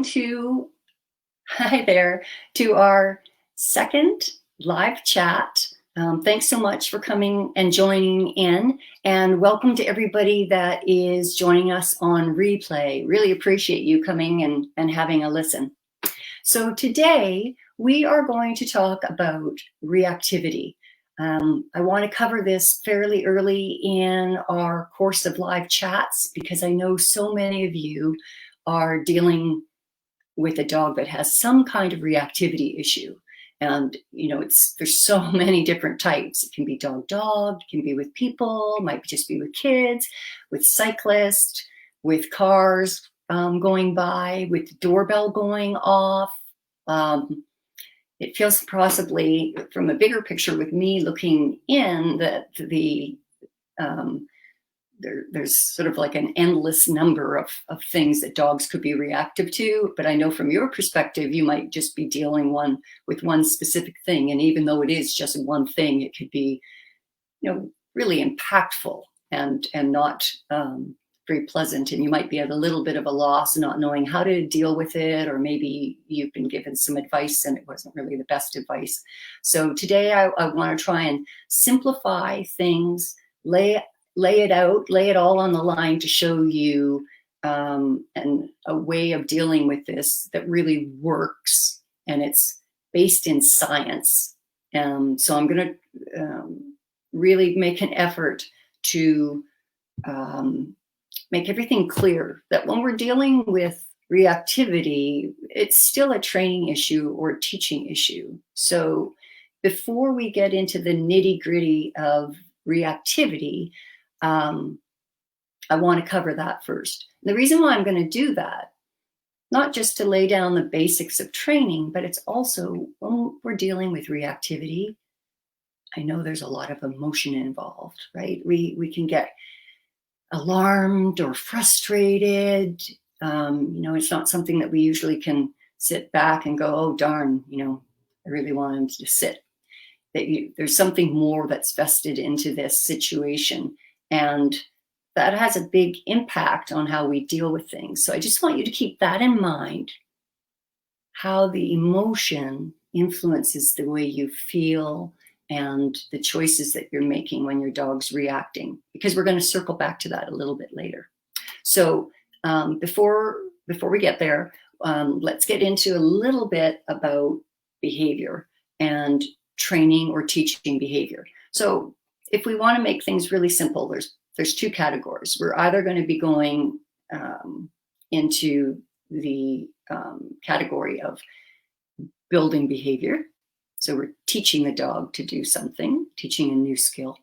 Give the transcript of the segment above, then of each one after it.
to hi there to our second live chat. Thanks so much for coming and joining in, and welcome to everybody that is joining us on replay. Really appreciate you coming and having a listen. So today we are going to talk about reactivity. I want to cover this fairly early in our course of live chats because I know so many of you are dealing with a dog that has some kind of reactivity issue. And there's so many different types. It can be dog, it can be with people, might just be with kids, with cyclists, with cars going by, with the doorbell going off. It feels possibly from a bigger picture with me looking in that there's sort of like an endless number of things that dogs could be reactive to. But I know from your perspective, you might just be dealing with one specific thing. And even though it is just one thing, it could be, really impactful and not very pleasant. And you might be at a little bit of a loss, not knowing how to deal with it, or maybe you've been given some advice and it wasn't really the best advice. So today I want to try and simplify things, lay it out, lay it all on the line to show you and a way of dealing with this that really works, and it's based in science. So I'm going to really make an effort to make everything clear that when we're dealing with reactivity, it's still a training issue or a teaching issue. So before we get into the nitty-gritty of reactivity, I want to cover that first. The reason why I'm going to do that, not just to lay down the basics of training, but it's also when we're dealing with reactivity, I know there's a lot of emotion involved, right? We can get alarmed or frustrated. It's not something that we usually can sit back and go, oh, darn, I really want him to sit. There's something more that's vested into this situation. And that has a big impact on how we deal with things. So I just want you to keep that in mind, how the emotion influences the way you feel and the choices that you're making when your dog's reacting, because we're going to circle back to that a little bit later. So before we get there, let's get into a little bit about behavior and training or teaching behavior. So if we want to make things really simple, there's two categories. We're either going to be going into the category of building behavior. So we're teaching the dog to do something, teaching a new skill,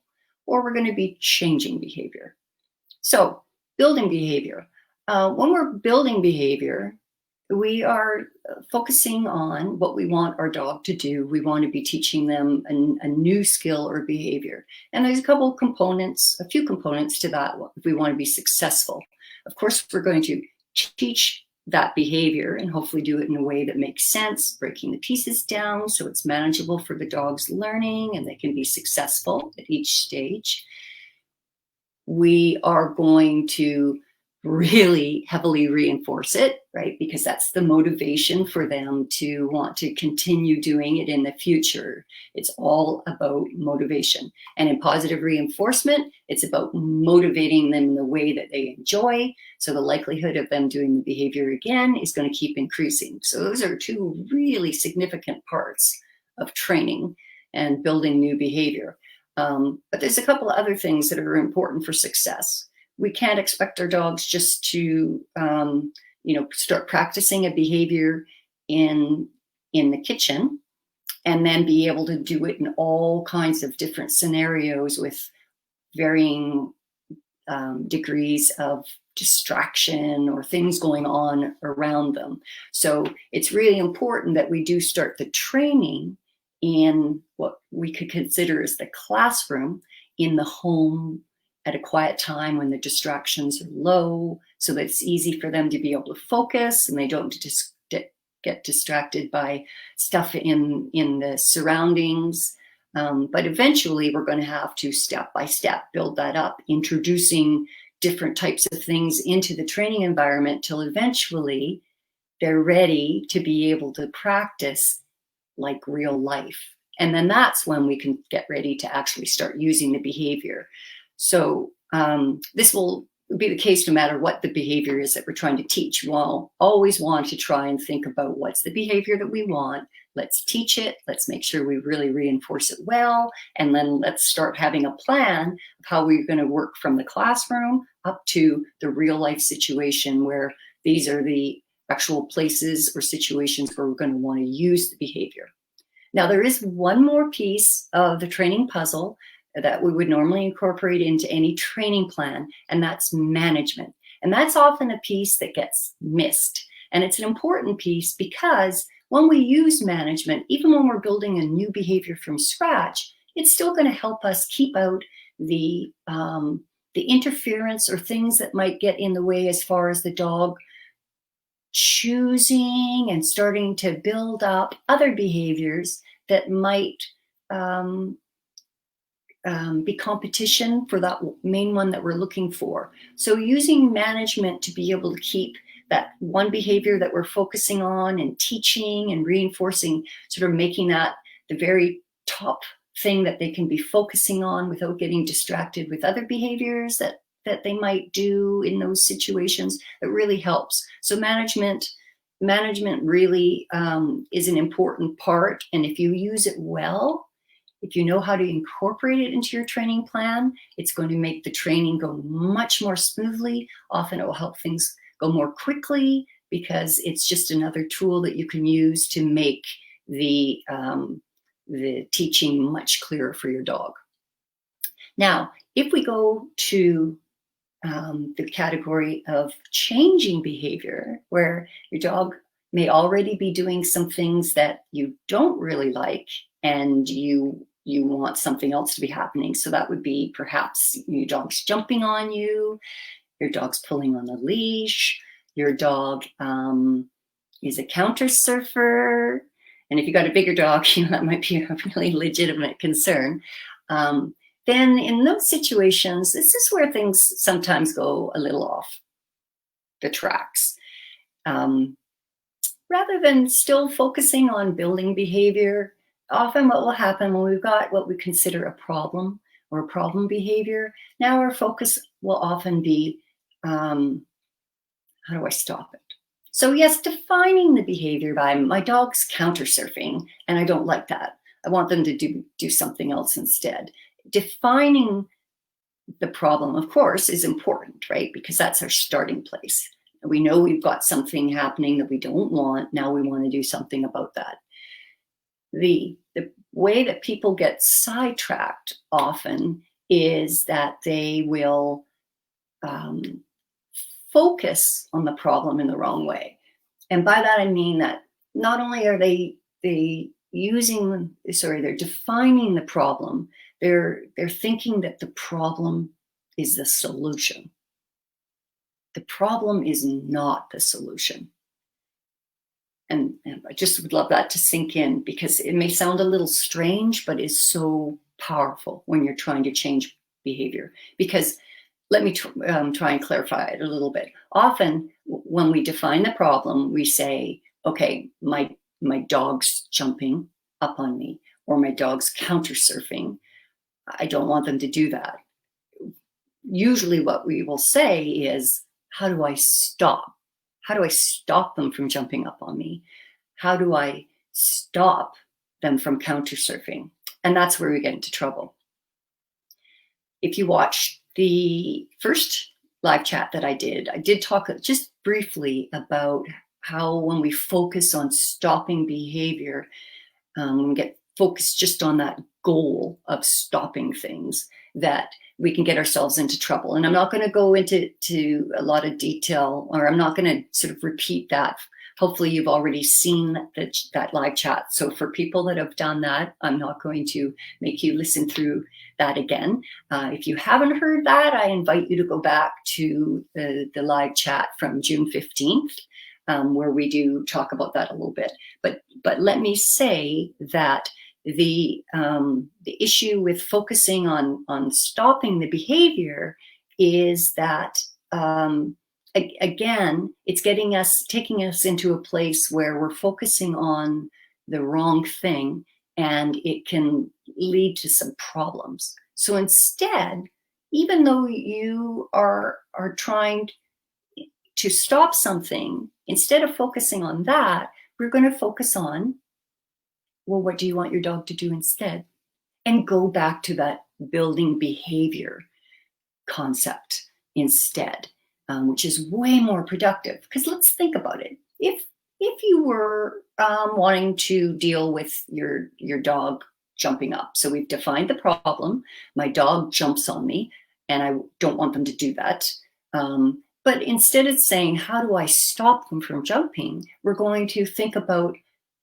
or we're going to be changing behavior. So building behavior. When we're building behavior, we are focusing on what we want our dog to do. We want to be teaching them a new skill or behavior. And there's a few components to that if we want to be successful. Of course, we're going to teach that behavior and hopefully do it in a way that makes sense, breaking the pieces down so it's manageable for the dog's learning and they can be successful at each stage. We are going to really heavily reinforce it, right? Because that's the motivation for them to want to continue doing it in the future. It's all about motivation. And in positive reinforcement, it's about motivating them in the way that they enjoy. So the likelihood of them doing the behavior again is going to keep increasing. So those are two really significant parts of training and building new behavior. But there's a couple of other things that are important for success. We can't expect our dogs just to, start practicing a behavior in the kitchen and then be able to do it in all kinds of different scenarios with varying degrees of distraction or things going on around them. So it's really important that we do start the training in what we could consider as the classroom, in the home, at a quiet time when the distractions are low, so that it's easy for them to be able to focus and they don't just get distracted by stuff in the surroundings. But eventually we're going to have to step by step build that up, introducing different types of things into the training environment till eventually they're ready to be able to practice like real life. And then that's when we can get ready to actually start using the behavior. So this will be the case no matter what the behavior is that we're trying to teach. We'll always want to try and think about what's the behavior that we want. Let's teach it. Let's make sure we really reinforce it well. And then let's start having a plan of how we're going to work from the classroom up to the real life situation where these are the actual places or situations where we're going to want to use the behavior. Now, there is one more piece of the training puzzle that we would normally incorporate into any training plan, and that's management. And that's often a piece that gets missed. And it's an important piece because when we use management, even when we're building a new behavior from scratch, it's still going to help us keep out the interference or things that might get in the way as far as the dog choosing and starting to build up other behaviors that might be competition for that main one that we're looking for. So using management to be able to keep that one behavior that we're focusing on and teaching and reinforcing, sort of making that the very top thing that they can be focusing on without getting distracted with other behaviors that they might do in those situations, it really helps. So management really is an important part. And if you use it well, if you know how to incorporate it into your training plan, it's going to make the training go much more smoothly. Often it will help things go more quickly because it's just another tool that you can use to make the teaching much clearer for your dog. Now, if we go to the category of changing behavior, where your dog may already be doing some things that you don't really like and you want something else to be happening. So that would be perhaps your dog's jumping on you, your dog's pulling on the leash, your dog is a counter surfer. And if you got a bigger dog, that might be a really legitimate concern. Then in those situations, this is where things sometimes go a little off the tracks. Rather than still focusing on building behavior, often what will happen when we've got what we consider a problem or a problem behavior, now our focus will often be, how do I stop it? So yes, defining the behavior by my dog's counter surfing, and I don't like that. I want them to do something else instead. Defining the problem, of course, is important, right? Because that's our starting place. We know we've got something happening that we don't want. Now we want to do something about that. The way that people get sidetracked often is that they will focus on the problem in the wrong way. And by that, I mean that not only are they're defining the problem, they're thinking that the problem is the solution. The problem is not the solution. And I just would love that to sink in, because it may sound a little strange, but is so powerful when you're trying to change behavior. Because let me try and clarify it a little bit. Often when we define the problem, we say, okay, my dog's jumping up on me, or my dog's counter surfing. I don't want them to do that. Usually what we will say is, how do I stop? How do I stop them from jumping up on me? How do I stop them from counter surfing? And that's where we get into trouble. If you watch the first live chat that I did talk just briefly about how when we focus on stopping behavior, when we get focused just on that goal of stopping things, that we can get ourselves into trouble. And I'm not going to go into a lot of detail, or I'm not going to sort of repeat that. Hopefully you've already seen that live chat. So for people that have done that, I'm not going to make you listen through that again. If you haven't heard that, I invite you to go back to the live chat from June 15th, where we do talk about that a little bit. But let me say that the issue with focusing on stopping the behavior is that again, it's taking us into a place where we're focusing on the wrong thing, and it can lead to some problems. So instead, even though you are trying to stop something, instead of focusing on that, we're going to focus on, well, what do you want your dog to do instead? And go back to that building behavior concept instead, which is way more productive. Because let's think about it. If you were wanting to deal with your dog jumping up, so we've defined the problem. My dog jumps on me, and I don't want them to do that. But instead of saying, how do I stop them from jumping, we're going to think about,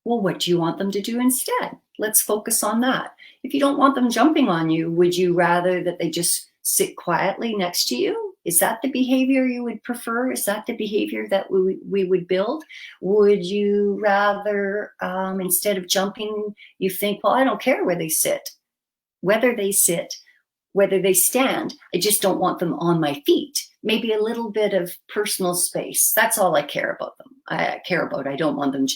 well, what do you want them to do instead? Let's focus on that. If you don't want them jumping on you, would you rather that they just sit quietly next to you? Is that the behavior you would prefer? Is that the behavior that we would build? Would you rather, instead of jumping, you think, well, I don't care where they sit, whether they stand, I just don't want them on my feet. Maybe a little bit of personal space. That's all I care about them. I don't want them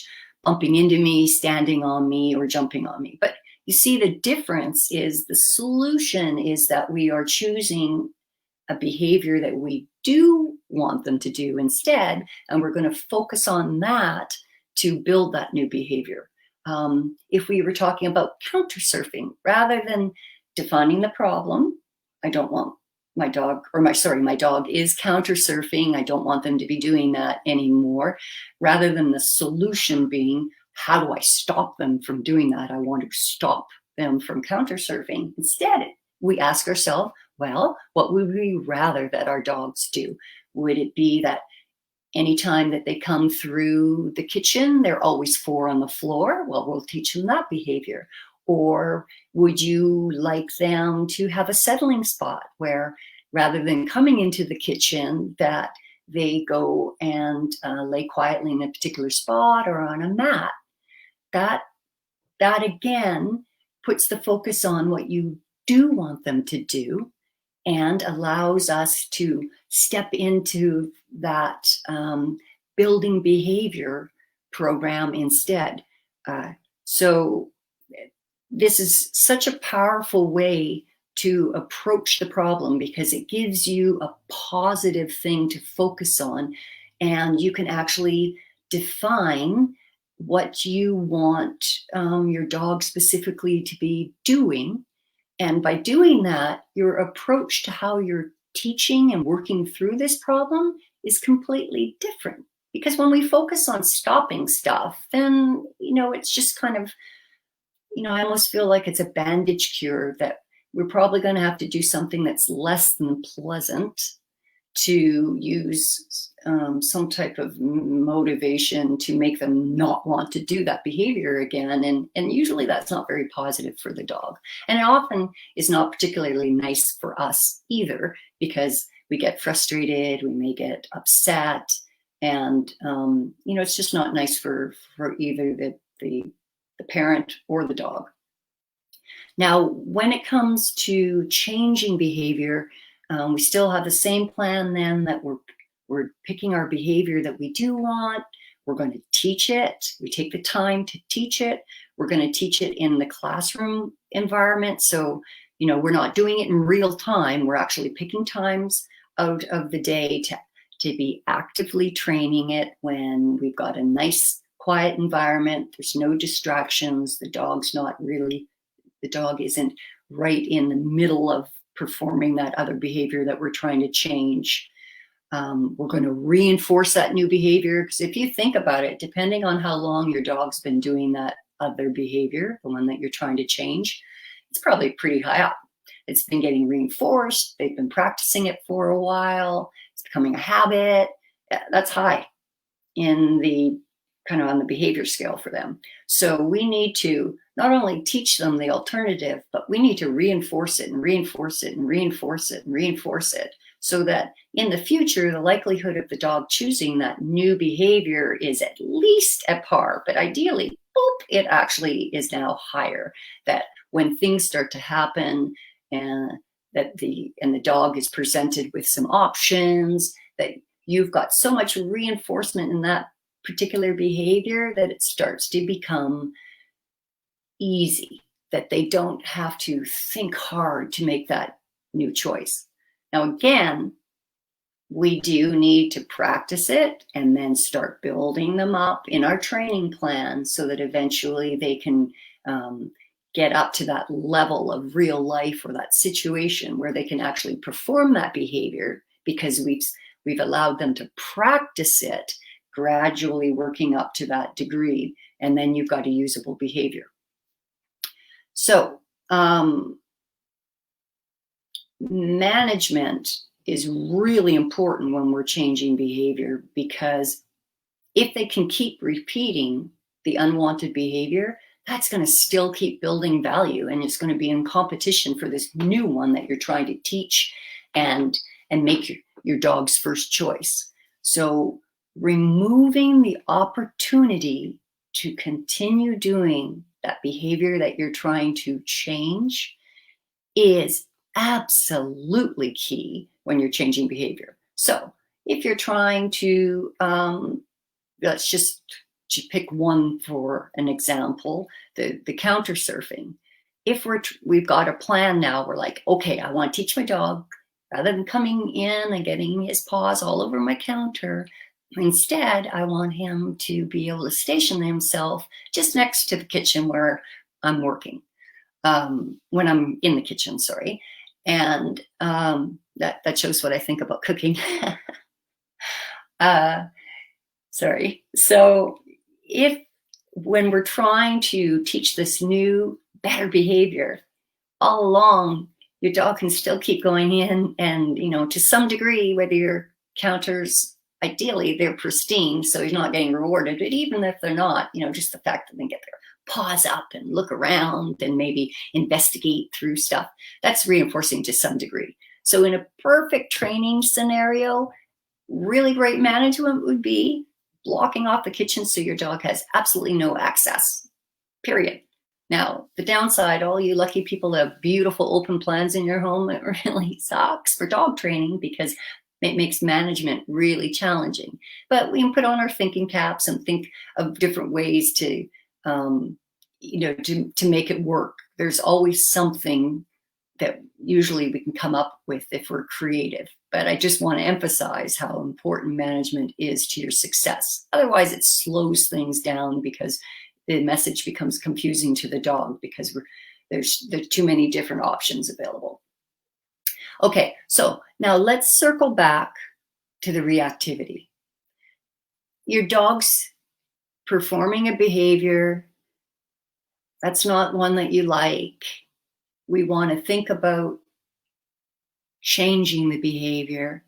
bumping into me, standing on me, or jumping on me. But you see, the difference is the solution is that we are choosing a behavior that we do want them to do instead, and we're going to focus on that to build that new behavior. If we were talking about counter surfing, rather than defining the problem, I don't want my dog, my dog is counter surfing, I don't want them to be doing that anymore, rather than the solution being, how do I stop them from doing that? I want to stop them from counter surfing. Instead, we ask ourselves, well, what would we rather that our dogs do? Would it be that anytime that they come through the kitchen, they're always 4 on the floor? Well, we'll teach them that behavior. Or would you like them to have a settling spot where, rather than coming into the kitchen, that they go and lay quietly in a particular spot or on a mat? That again puts the focus on what you do want them to do, and allows us to step into that building behavior program instead. So this is such a powerful way to approach the problem, because it gives you a positive thing to focus on, and you can actually define what you want your dog specifically to be doing. And by doing that, your approach to how you're teaching and working through this problem is completely different. Because when we focus on stopping stuff, then, it's just kind of, I almost feel like it's a bandage cure, that we're probably going to have to do something that's less than pleasant to use some type of motivation to make them not want to do that behavior again. And usually that's not very positive for the dog. And it often is not particularly nice for us either, because we get frustrated, we may get upset, and it's just not nice for either the parent or the dog. Now, when it comes to changing behavior, we still have the same plan then, that we're picking our behavior that we do want. We're going to teach it. We take the time to teach it. We're going to teach it in the classroom environment. So, we're not doing it in real time. We're actually picking times out of the day to be actively training it when we've got a nice, quiet environment. There's no distractions. The dog isn't right in the middle of performing that other behavior that we're trying to change. We're going to reinforce that new behavior, because if you think about it, depending on how long your dog's been doing that other behavior, the one that you're trying to change, it's probably pretty high up. It's been getting reinforced. They've been practicing it for a while. It's becoming a habit. That's high in the kind of on the behavior scale for them. So we need to not only teach them the alternative, but we need to reinforce it and reinforce it and reinforce it and reinforce it, so that in the future, the likelihood of the dog choosing that new behavior is at least at par, but ideally, it actually is now higher. That when things start to happen, and the dog is presented with some options, that you've got so much reinforcement in that particular behavior that it starts to become easy, that they don't have to think hard to make that new choice. Now, again, we do need to practice it and then start building them up in our training plan so that eventually they can get up to that level of real life or that situation where they can actually perform that behavior, because we've allowed them to practice it, gradually working up to that degree, and then you've got a usable behavior. So management is really important when we're changing behavior, because if they can keep repeating the unwanted behavior, that's going to still keep building value, and it's going to be in competition for this new one that you're trying to teach and make your dog's first choice. So removing the opportunity to continue doing that behavior that you're trying to change is absolutely key when you're changing behavior. So if you're trying to, let's just pick one for an example, the counter surfing. If we've got a plan now, we're like, okay, I want to teach my dog, rather than coming in and getting his paws all over my counter, instead, I want him to be able to station himself just next to the kitchen where I'm working, when I'm in the kitchen, sorry. And that shows what I think about cooking. Sorry. So when we're trying to teach this new, better behavior, all along, your dog can still keep going in and, to some degree, whether your counters, ideally, they're pristine, so he's not getting rewarded. But even if they're not, just the fact that they get their paws up and look around and maybe investigate through stuff, that's reinforcing to some degree. So in a perfect training scenario, really great management would be blocking off the kitchen so your dog has absolutely no access, period. Now, the downside, all you lucky people have beautiful open plans in your home, it really sucks for dog training because it makes management really challenging. But we can put on our thinking caps and think of different ways to make it work. There's always something that usually we can come up with if we're creative. But I just want to emphasize how important management is to your success. Otherwise, it slows things down because the message becomes confusing to the dog because there's too many different options available. Okay, so now let's circle back to the reactivity. Your dog's performing a behavior that's not one that you like. We want to think about changing the behavior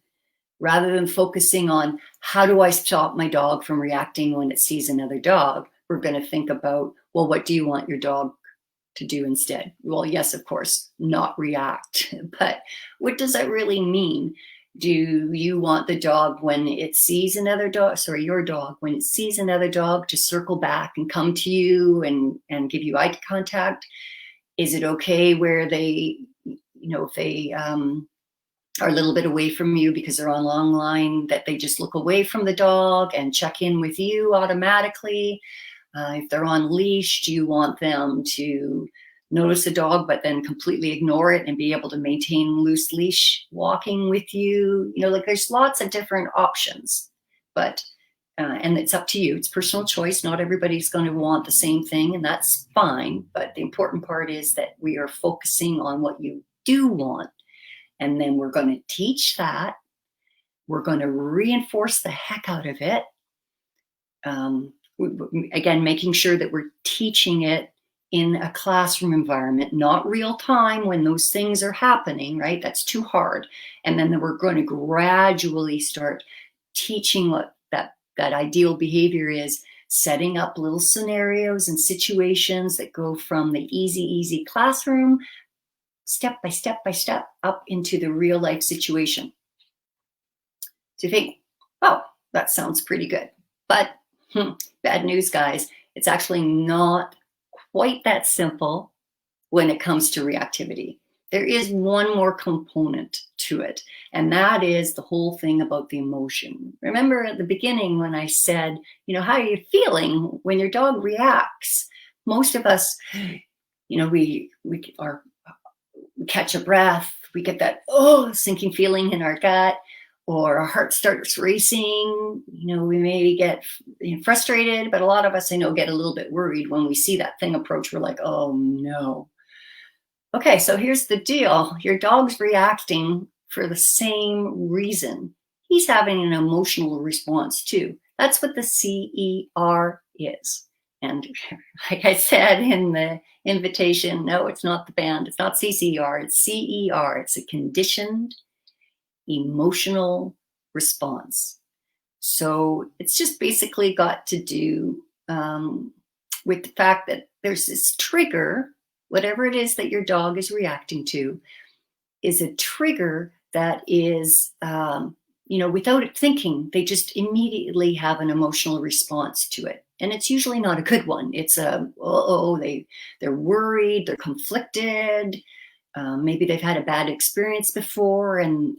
rather than focusing on how do I stop my dog from reacting when it sees another dog. We're going to think about, well, what do you want your dog to do instead? Well, yes, of course, not react. But what does that really mean? Do you want the dog when it sees another dog, your dog, when it sees another dog to circle back and come to you and give you eye contact? Is it okay where they, if they are a little bit away from you because they're on long line, that they just look away from the dog and check in with you automatically? If they're on leash, do you want them to notice the dog but then completely ignore it and be able to maintain loose leash walking with you? There's lots of different options, but and it's up to you. It's personal choice. Not everybody's going to want the same thing, and that's fine. But the important part is that we are focusing on what you do want, and then we're going to teach that. We're going to reinforce the heck out of it. Again, making sure that we're teaching it in a classroom environment, not real time when those things are happening, right? That's too hard. And then we're going to gradually start teaching what that ideal behavior is, setting up little scenarios and situations that go from the easy classroom, step by step by step, up into the real life situation. So you think, oh, that sounds pretty good. But bad news, guys, it's actually not quite that simple when it comes to reactivity. there is one more component to it, and that is the whole thing about the emotion. Remember at the beginning when I said, how are you feeling when your dog reacts? Most of us, we catch a breath, we get that sinking feeling in our gut, or our heart starts racing. We may get frustrated, but a lot of us, I know, get a little bit worried when we see that thing approach. We're like, oh no. Okay, so here's the deal. Your dog's reacting for the same reason. He's having an emotional response too. That's what the CER is. And like I said in the invitation, no, it's not the band. It's not CCR. It's CER. It's a conditioned emotional response. So it's just basically got to do with the fact that there's this trigger. Whatever it is that your dog is reacting to is a trigger that is, without it thinking, they just immediately have an emotional response to it. And it's usually not a good one. It's they're worried, they're conflicted. Maybe they've had a bad experience before, and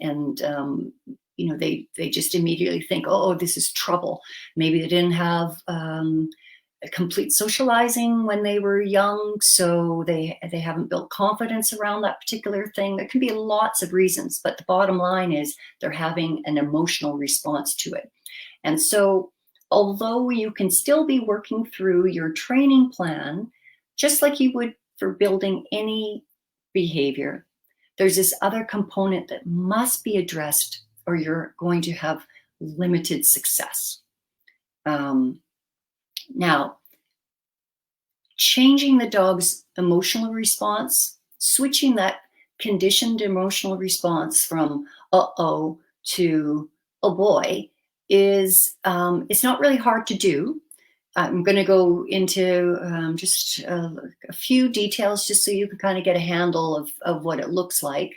they just immediately think, oh, this is trouble. Maybe they didn't have a complete socializing when they were young, so they haven't built confidence around that particular thing. There can be lots of reasons, but the bottom line is they're having an emotional response to it. And so although you can still be working through your training plan, just like you would for building any behavior, there's this other component that must be addressed or you're going to have limited success. Now, changing the dog's emotional response, switching that conditioned emotional response from uh-oh to oh boy is, it's not really hard to do. I'm going to go into just a few details just so you can kind of get a handle of what it looks like.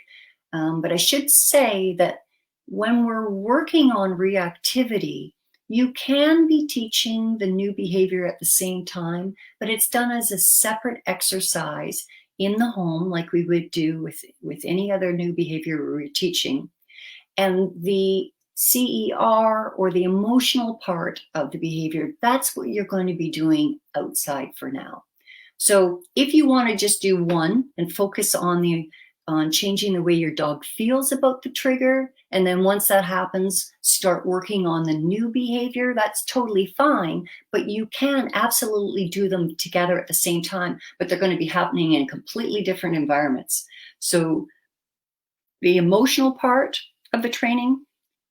But I should say that when we're working on reactivity, you can be teaching the new behavior at the same time, but it's done as a separate exercise in the home, like we would do with any other new behavior we're teaching. And the CER, or the emotional part of the behavior, that's what you're going to be doing outside for now. So if you want to just do one and focus on changing the way your dog feels about the trigger, and then once that happens, start working on the new behavior, that's totally fine. But you can absolutely do them together at the same time, but they're going to be happening in completely different environments. So the emotional part of the training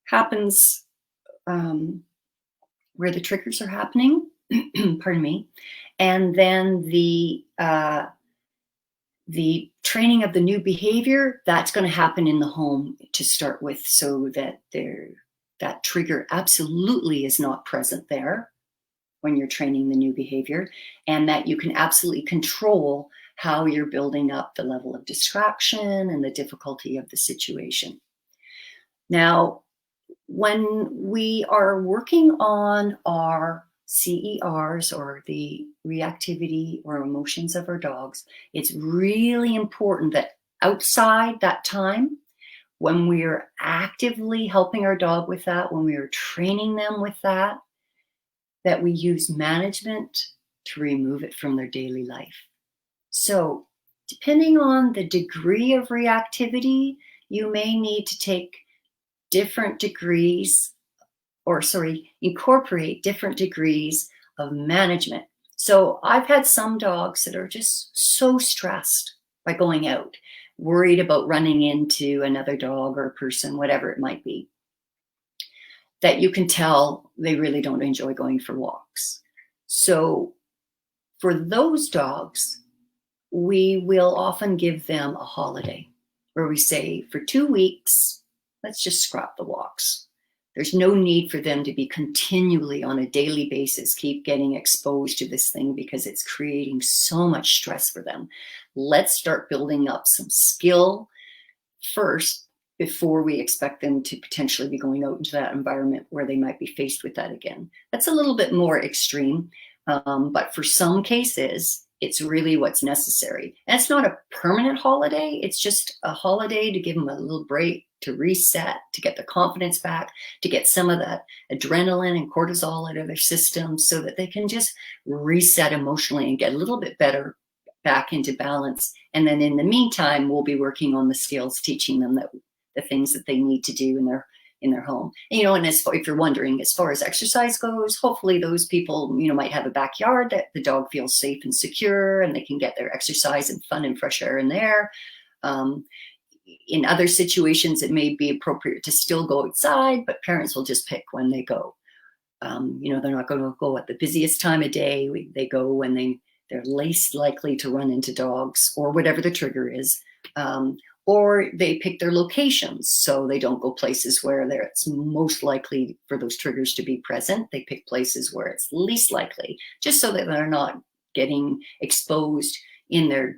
happens where the triggers are happening, pardon me, and then the training of the new behavior, that's going to happen in the home to start with, so that that trigger absolutely is not present there when you're training the new behavior, and that you can absolutely control how you're building up the level of distraction and the difficulty of the situation. Now, when we are working on our CERs, or the reactivity or emotions of our dogs, it's really important that outside that time, when we're actively helping our dog with that, when we are training them with that we use management to remove it from their daily life. So depending on the degree of reactivity, you may need to take different degrees, incorporate different degrees of management. So I've had some dogs that are just so stressed by going out, worried about running into another dog or person, whatever it might be, that you can tell they really don't enjoy going for walks. So for those dogs, we will often give them a holiday where we say, for 2 weeks, let's just scrap the walks. There's no need for them to be continually on a daily basis, keep getting exposed to this thing, because it's creating so much stress for them. Let's start building up some skill first before we expect them to potentially be going out into that environment where they might be faced with that again. That's a little bit more extreme, but for some cases, it's really what's necessary. And it's not a permanent holiday. It's just a holiday to give them a little break, to reset, to get the confidence back, to get some of that adrenaline and cortisol out of their system so that they can just reset emotionally and get a little bit better back into balance. And then in the meantime, we'll be working on the skills, teaching them the things that they need to do in their home. And, and if you're wondering, as far as exercise goes, hopefully those people, might have a backyard that the dog feels safe and secure, and they can get their exercise and fun and fresh air in there. In other situations, it may be appropriate to still go outside, but parents will just pick when they go. They're not going to go at the busiest time of day. They go when they're least likely to run into dogs or whatever the trigger is. Or they pick their locations, so they don't go places where it's most likely for those triggers to be present. They pick places where it's least likely, just so that they're not getting exposed in their,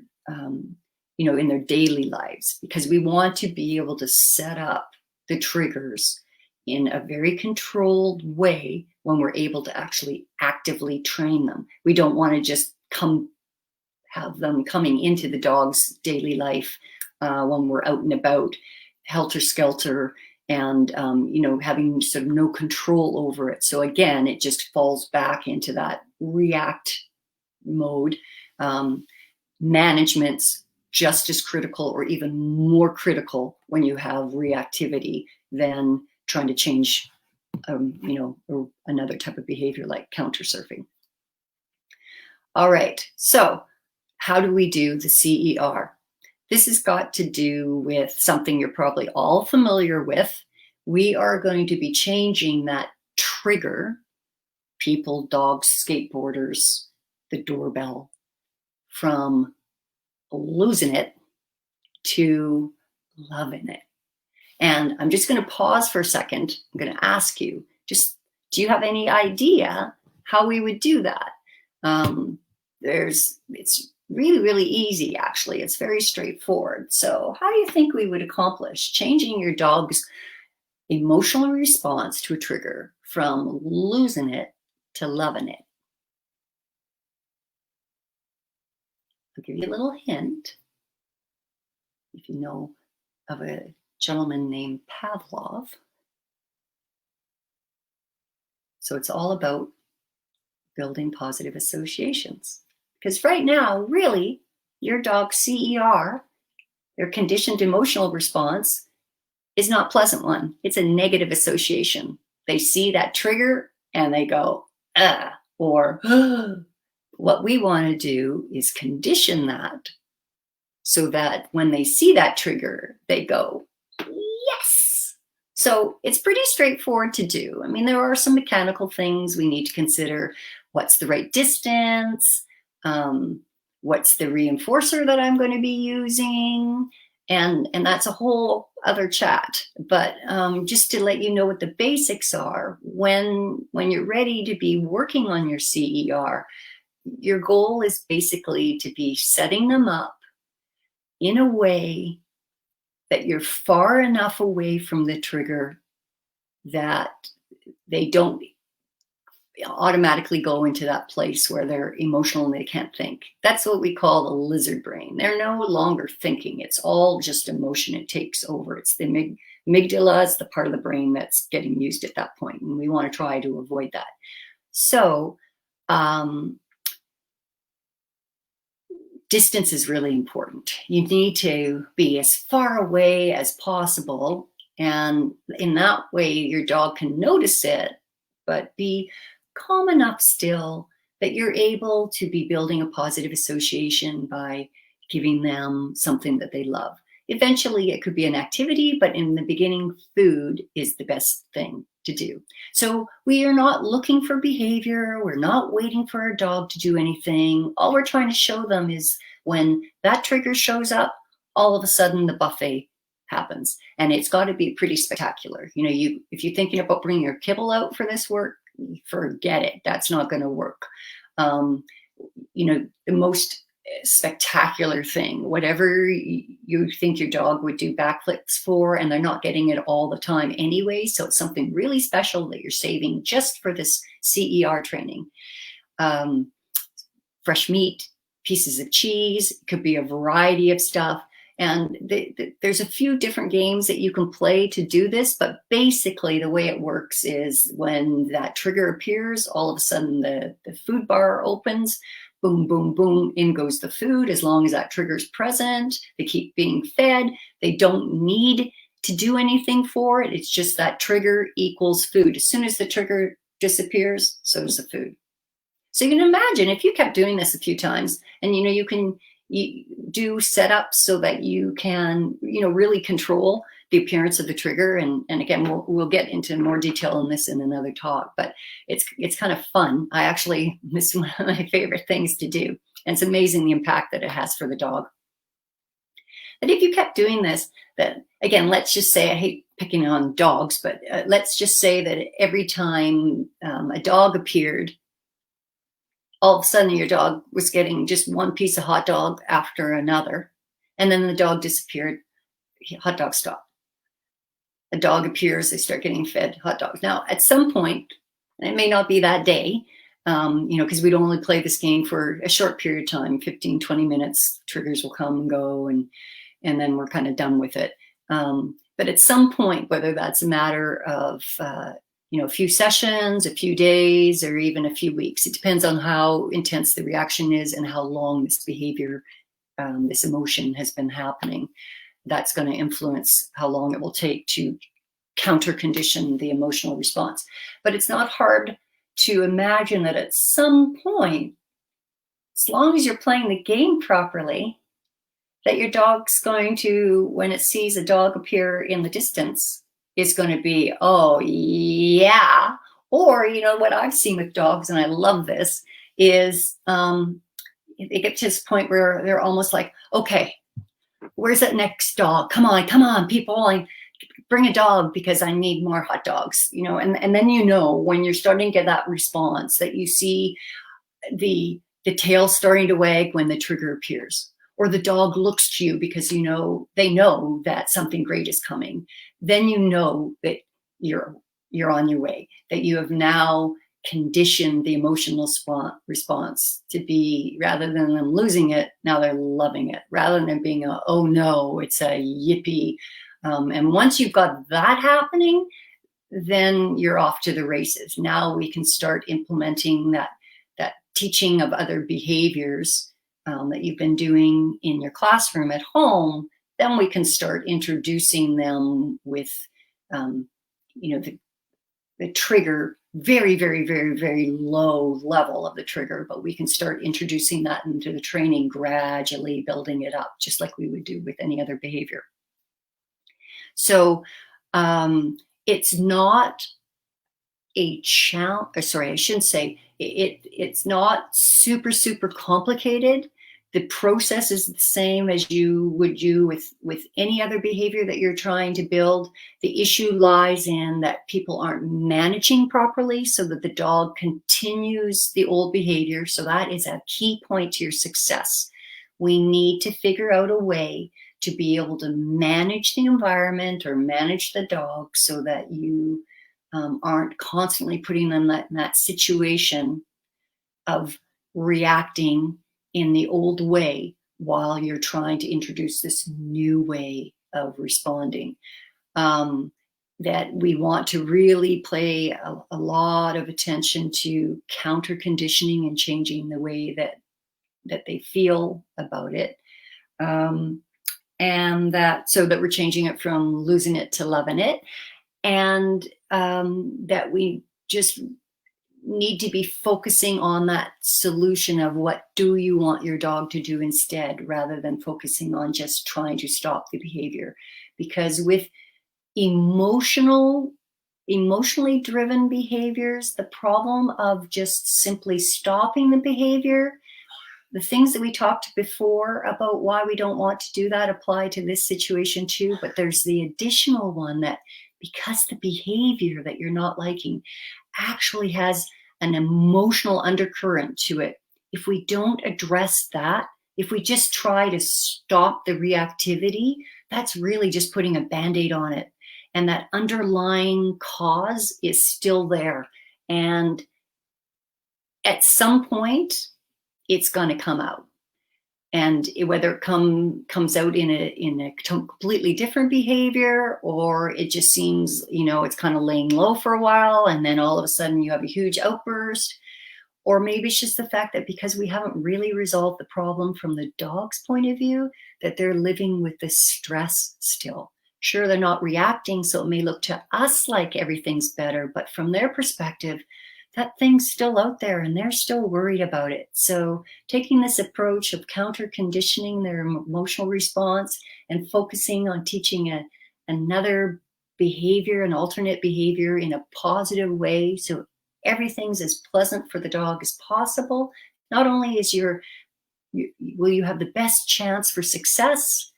in their daily lives, because we want to be able to set up the triggers in a very controlled way when we're able to actually actively train them. We don't want to just have them coming into the dog's daily life when we're out and about, helter-skelter, and having sort of no control over it. So again, it just falls back into that react mode. Management's just as critical, or even more critical, when you have reactivity than trying to change, or another type of behavior like counter surfing. All right, so how do we do the CER? This has got to do with something you're probably all familiar with. We are going to be changing that trigger, people, dogs, skateboarders, the doorbell, from losing it to loving it. And I'm just going to pause for a second. I'm going to ask you, do you have any idea how we would do that? It's really, really easy, actually. It's very straightforward. So how do you think we would accomplish changing your dog's emotional response to a trigger from losing it to loving it? I'll give you a little hint. If you know of a gentleman named Pavlov. So it's all about building positive associations. Because right now, really, your dog's CER, their conditioned emotional response, is not a pleasant one. It's a negative association. They see that trigger and they go, or what we want to do is condition that so that when they see that trigger, they go, yes. So it's pretty straightforward to do. I mean, there are some mechanical things we need to consider. What's the right distance? What's the reinforcer that I'm going to be using? And that's a whole other chat. But just to let you know what the basics are, when you're ready to be working on your CER, your goal is basically to be setting them up in a way that you're far enough away from the trigger that they don't automatically go into that place where they're emotional and they can't think. That's what we call the lizard brain. They're no longer thinking. It's all just emotion. It takes over. It's the amygdala. It's the part of the brain that's getting used at that point, and we want to try to avoid that. So distance is really important. You need to be as far away as possible, and in that way your dog can notice it, but be calm enough still that you're able to be building a positive association by giving them something that they love. Eventually it could be an activity, but in the beginning, food is the best thing to do. So we are not looking for behavior. We're not waiting for our dog to do anything. All we're trying to show them is when that trigger shows up, all of a sudden the buffet happens. And it's got to be pretty spectacular. If you're thinking about bringing your kibble out for this work, forget it. That's not going to work. The most spectacular thing, whatever you think your dog would do backflips for, and they're not getting it all the time anyway. So it's something really special that you're saving just for this CER training. Fresh meat, pieces of cheese, it could be a variety of stuff. And there's a few different games that you can play to do this, but basically the way it works is when that trigger appears, all of a sudden the food bar opens, boom, boom, boom, in goes the food. As long as that trigger is present, they keep being fed. They don't need to do anything for it. It's just that trigger equals food. As soon as the trigger disappears, so does the food. So you can imagine if you kept doing this a few times, and you can do setups so that you can really control the appearance of the trigger. And again, we'll get into more detail on this in another talk, but it's kind of fun. This is one of my favorite things to do, and it's amazing the impact that it has for the dog. But if you kept doing this, that again, let's just say, I hate picking on dogs, but let's just say that every time a dog appeared, all of a sudden your dog was getting just one piece of hot dog after another, and then the dog disappeared, hot dog stopped. A dog appears, they start getting fed hot dogs. Now, at some point, and it may not be that day, because we'd only play this game for a short period of time, 15, 20 minutes, triggers will come and go, and then we're kind of done with it. But at some point, whether that's a matter of a few sessions, a few days, or even a few weeks. It depends on how intense the reaction is and how long this behavior, this emotion has been happening. That's going to influence how long it will take to counter condition the emotional response. But it's not hard to imagine that at some point, as long as you're playing the game properly, that your dog's going to, when it sees a dog appear in the distance, is going to be, oh, yeah. Or, what I've seen with dogs, and I love this, is they get to this point where they're almost like, okay, where's that next dog? Come on, people. Bring a dog because I need more hot dogs, and then when you're starting to get that response that you see the tail starting to wag when the trigger appears, or the dog looks to you because they know that something great is coming, then that you're on your way, that you have now conditioned the emotional response to be, rather than them losing it, now they're loving it. Rather than being a, oh no, it's a yippee. And once you've got that happening, then you're off to the races. Now we can start implementing that teaching of other behaviors that you've been doing in your classroom at home. Then we can start introducing them with, the trigger, very, very, very, very low level of the trigger, but we can start introducing that into the training, gradually building it up, just like we would do with any other behavior. So it's not a challenge, sorry, I shouldn't say, it's not super, super complicated. The process is the same as you would do with any other behavior that you're trying to build. The issue lies in that people aren't managing properly so that the dog continues the old behavior. So that is a key point to your success. We need to figure out a way to be able to manage the environment or manage the dog so that you aren't constantly putting them in that situation of reacting in the old way while you're trying to introduce this new way of responding. That we want to really pay a lot of attention to counter conditioning and changing the way that they feel about it. And so that we're changing it from losing it to loving it. And that we just need to be focusing on that solution of what do you want your dog to do instead, rather than focusing on just trying to stop the behavior. Because with emotionally driven behaviors, the problem of just simply stopping the behavior, the things that we talked before about why we don't want to do that apply to this situation too. But there's the additional one that, because the behavior that you're not liking actually has an emotional undercurrent to it, if we don't address that, if we just try to stop the reactivity, that's really just putting a Band-Aid on it. And that underlying cause is still there. And at some point, it's going to come out. and whether it comes out in a completely different behavior, or it just seems, it's kind of laying low for a while, and then all of a sudden you have a huge outburst. Or maybe it's just the fact that because we haven't really resolved the problem from the dog's point of view, that they're living with this stress still. Sure, they're not reacting, so it may look to us like everything's better, but from their perspective, that thing's still out there and they're still worried about it. So taking this approach of counter conditioning their emotional response and focusing on teaching another behavior, an alternate behavior in a positive way, so everything's as pleasant for the dog as possible. Not only will you have the best chance for success,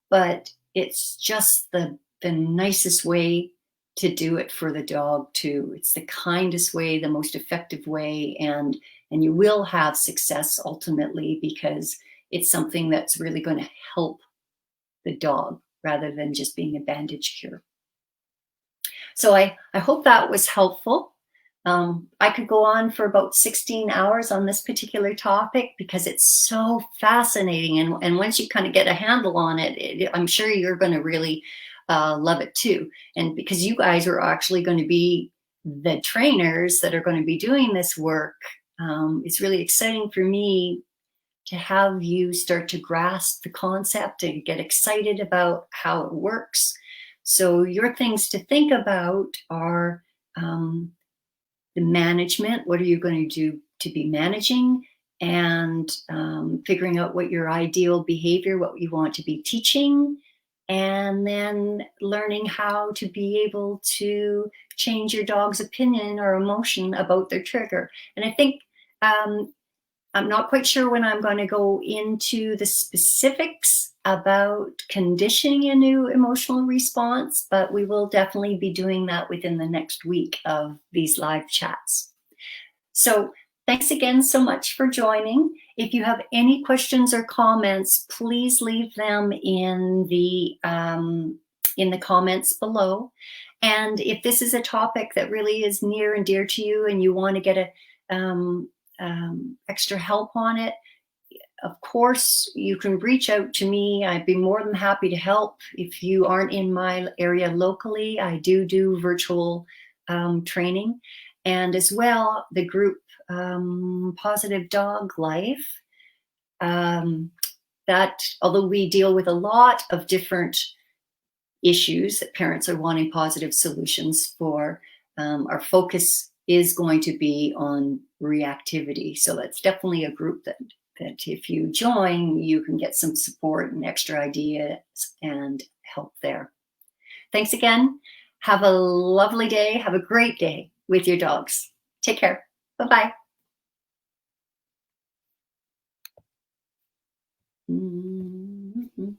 but it's just the nicest way to do it for the dog too. It's the kindest way, the most effective way, and you will have success ultimately, because it's something that's really going to help the dog rather than just being a bandage cure. So I hope that was helpful. I could go on for about 16 hours on this particular topic because it's so fascinating. And once you kind of get a handle on it, I'm sure you're going to really love it too. And because you guys are actually going to be the trainers that are going to be doing this work, it's really exciting for me to have you start to grasp the concept and get excited about how it works. So your things to think about are the management. What are you going to do to be managing, and figuring out what your ideal behavior, what you want to be teaching, and then learning how to be able to change your dog's opinion or emotion about their trigger. And I think I'm not quite sure when I'm going to go into the specifics about conditioning a new emotional response, but we will definitely be doing that within the next week of these live chats. So thanks again so much for joining. If you have any questions or comments, please leave them in the comments below. And if this is a topic that really is near and dear to you and you want to get extra help on it, of course, you can reach out to me. I'd be more than happy to help. If you aren't in my area locally, I do virtual training. And as well, the group Positive Dog Life, that although we deal with a lot of different issues that parents are wanting positive solutions for, our focus is going to be on reactivity. So that's definitely a group that if you join, you can get some support and extra ideas and help there. Thanks again. Have a lovely day. Have a great day with your dogs. Take care. Bye-bye.